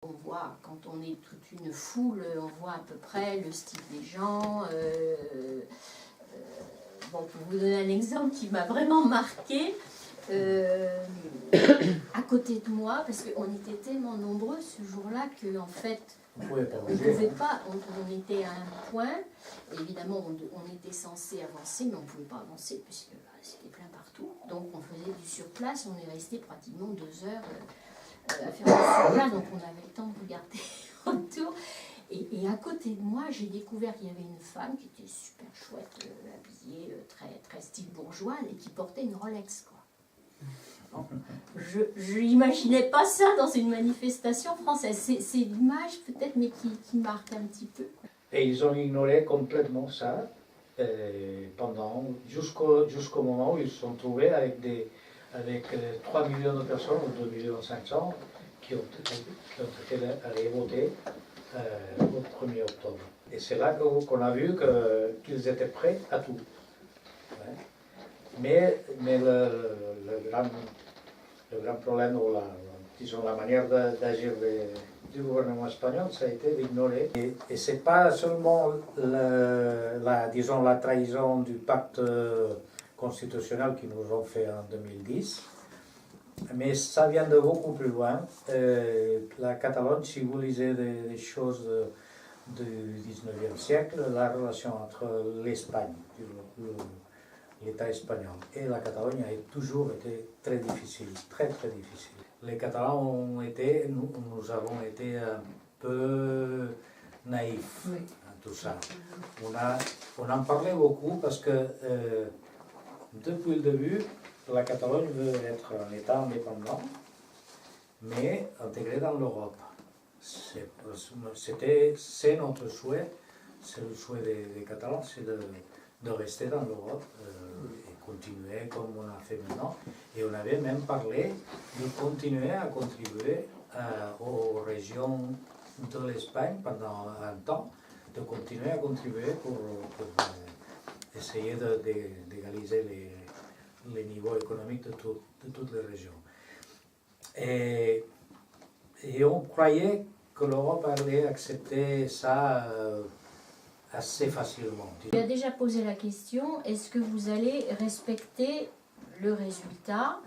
On voit, quand on est toute une foule, on voit à peu près le style des gens. Bon, pour vous donner un exemple qui m'a vraiment marqué, à côté de moi, parce qu'on était tellement nombreux ce jour-là qu'en fait, on pouvait pas, on était à un point, et évidemment on était censé avancer, mais on ne pouvait pas avancer puisque c'était plein partout. Donc on faisait du surplace, on est resté pratiquement 2 heures à faire du surplace, donc on avait le temps de regarder autour. Et à côté de moi, j'ai découvert qu'il y avait une femme qui était super chouette, habillée, très style bourgeoise, et qui portait une Rolex, quoi. Bon, je n'imaginais pas ça dans une manifestation française. C'est l'image peut-être, mais qui marque un petit peu. Et ils ont ignoré complètement ça jusqu'au moment où ils se sont trouvés avec 3 millions de personnes, ou 2,5 millions, qui ont été allés voter au 1er octobre. Et c'est là qu'on a vu qu'ils étaient prêts à tout. Ouais. Mais le grand problème, ou disons, la manière d'agir du gouvernement espagnol, ça a été d'ignorer. Et ce n'est pas seulement la trahison du pacte constitutionnel qu'ils nous ont fait en 2010, mais ça vient de beaucoup plus loin. La Catalogne, si vous lisez des choses du 19e siècle, la relation entre l'Espagne, l'État espagnol, et la Catalogne a toujours été très difficile, très difficile. Les Catalans nous avons été un peu naïfs, oui, à tout ça. On en parlait beaucoup parce que depuis le début, la Catalogne veut être un État indépendant, mais intégré dans l'Europe. C'est notre souhait, c'est le souhait des Catalans, c'est de rester dans l'Europe et continuer comme on a fait maintenant. Et on avait même parlé de continuer à contribuer aux régions de l'Espagne pendant un temps, de continuer à contribuer pour essayer d'égaliser les niveaux économiques de toutes les régions. Et on croyait que l'Europe allait accepter ça assez facilement. Tu as déjà posé la question, est-ce que vous allez respecter le résultat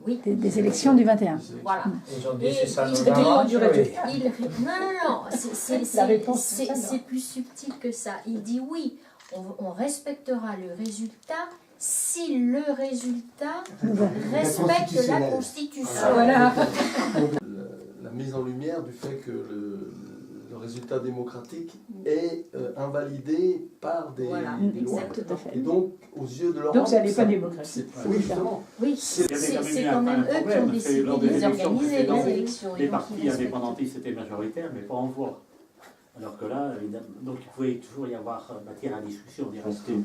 oui. Des élections du 21. Voilà. Ils ont dit si ça nous arrange, non, c'est plus subtil que ça. Il dit oui, on respectera le résultat si le résultat respecte la Constitution. Voilà. La mise en lumière du fait que le résultat démocratique est invalidé par des lois. Tout à fait. Et donc, aux yeux de l'Europe... Donc ça n'est pas démocratique. Oui, justement. Oui, c'est quand même eux qui ont décidé de organiser les élections. Les partis indépendantistes étaient majoritaires, mais pas en voix. Alors que là, donc il pouvait toujours y avoir matière à discussion.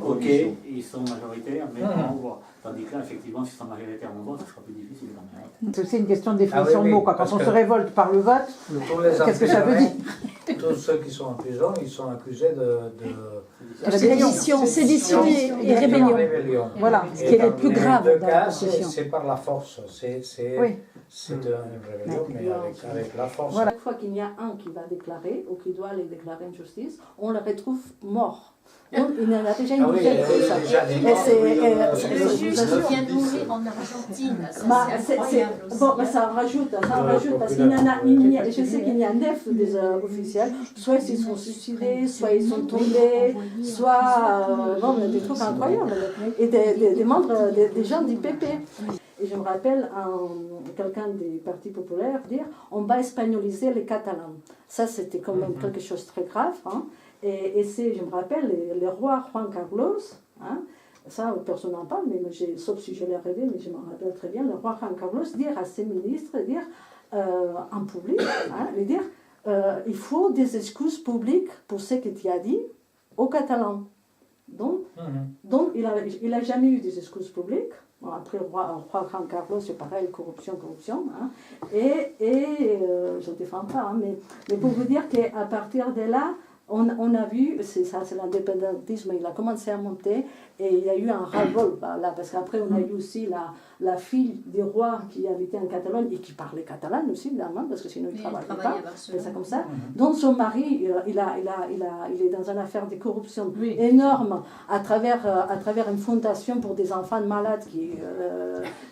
Ok, ils sont majoritaires, mais pas en voix. Tandis que là, effectivement, s'ils sont majoritaires en voix, ça sera plus difficile quand même. C'est aussi une question de définition de mots. Quand on se révolte par le vote, qu'est-ce que ça veut dire? Tous ceux qui sont en prison, ils sont accusés de sédition et rébellion. Voilà, ce qui est le plus grave dans la cas, Constitution. c'est par la force. C'est une rébellion, mais avec la force. Voilà. Chaque fois qu'il y a un qui va déclarer, ou qui doit aller déclarer une justice, on le retrouve mort. Donc, il y en a déjà une dizaine de ça. Le juge qui vient de mourir en Argentine, c'est incroyable aussi. Bon, mais ça rajoute, parce qu'il y a, je sais qu'il y a 9 des officiels, soit ils se sont suicidés, soit ils sont tombés, soit des trucs incroyables, et des membres, des gens du PP. Et je me rappelle quelqu'un des partis populaires dire on va espagnoliser les Catalans. Ça, c'était quand même quelque chose de très grave. Hein. Et je me rappelle, le roi Juan Carlos, hein, ça personne n'en parle, mais sauf si je l'ai rêvé, mais je me rappelle très bien, le roi Juan Carlos dire à ses ministres, dire en public, hein, dire il faut des excuses publiques pour ce que tu as dit aux Catalans. Donc il n'a jamais eu des excuses publiques. Bon, après le roi Juan Carlos, c'est pareil, corruption. Hein, et je ne défends pas, hein, mais pour vous dire qu'à partir de là, on a vu, c'est ça, c'est l'indépendantisme, il a commencé à monter et il y a eu un ras-le-bol là, parce qu'après on a eu aussi la fille du roi qui habitait en Catalogne et qui parlait catalan aussi, évidemment, parce que sinon il ne travaillait pas, c'est ça comme ça. Donc son mari, il est dans une affaire de corruption énorme à travers une fondation pour des enfants malades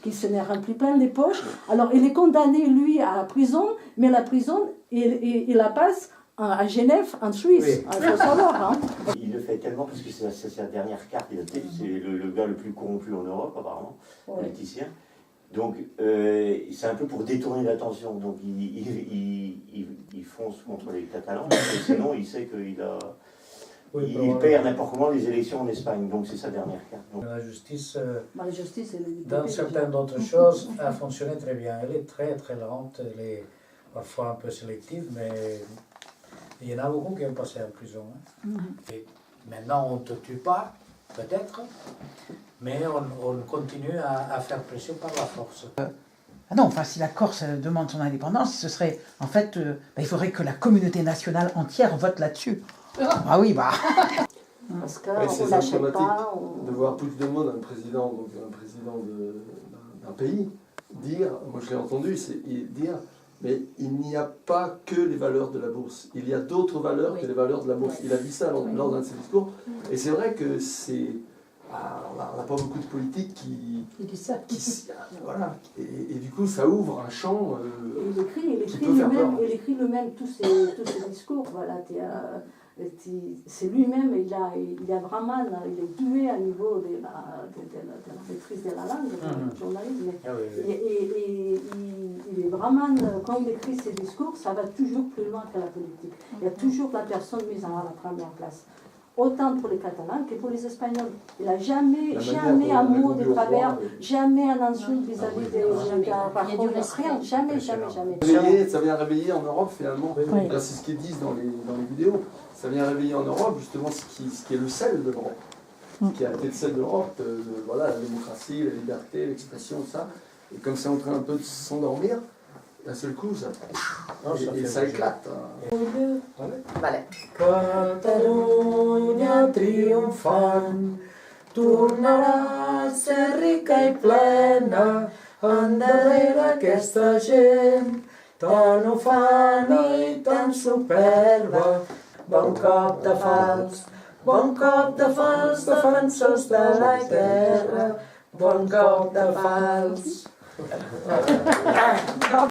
qui se n'est rempli plein les poches. Alors il est condamné, lui, à la prison, mais la prison, il la passe à Genève, en Suisse, il faut savoir. Hein. Il le fait tellement parce que c'est sa dernière carte, c'est le gars le plus corrompu en Europe apparemment, politicien. Donc c'est un peu pour détourner l'attention, donc il fonce contre les Catalans, parce que sinon il sait qu'il il perd n'importe comment les élections en Espagne, donc c'est sa dernière carte. Donc. La justice, La justice dans certaines autres choses, a fonctionné très bien. Elle est très très lente, elle est parfois un peu sélective, mais il y en a beaucoup qui ont passé en prison. Hein. Et maintenant, on ne te tue pas, peut-être, mais on continue à faire pression par la force. Ah non, enfin, si la Corse demande son indépendance, ce serait, en fait, il faudrait que la communauté nationale entière vote là-dessus. Ah oui, bah... Parce que c'est symptomatique de voir Puigdemont, un président d'un pays, dire, moi je l'ai entendu, dire, mais il n'y a pas que les valeurs de la bourse, il y a d'autres valeurs que les valeurs de la bourse. Il a dit ça lors d'un de ses discours, et c'est vrai que c'est... on n'a pas beaucoup de politiques qui voilà, et du coup ça ouvre un champ il écrit lui-même tous ses discours, voilà. C'est lui-même, il a vraiment, il est doué à niveau de la maîtrise de la langue, du journalisme. Et il est vraiment, quand il écrit ses discours, ça va toujours plus loin que la politique. Il y a toujours la personne mise à la première place. Autant pour les Catalans que pour les Espagnols. Il n'a jamais un mot de travers, jamais un insulte vis-à-vis des rien, jamais. Ça vient réveiller en Europe finalement, c'est ce qu'ils disent dans les vidéos, ça vient réveiller en Europe justement ce qui est le sel de l'Europe, qui a été le sel de l'Europe, voilà, la démocratie, la liberté, l'expression, ça, et comme c'est en train un peu de s'endormir, d'un seul coup, ça éclate. Vale. Catalunya triomfant tornarà a ser rica i plena endarrere aquesta gent tan ufana i tan superba. Bon cop de fals, defensors de la terra. Bon cop de fals.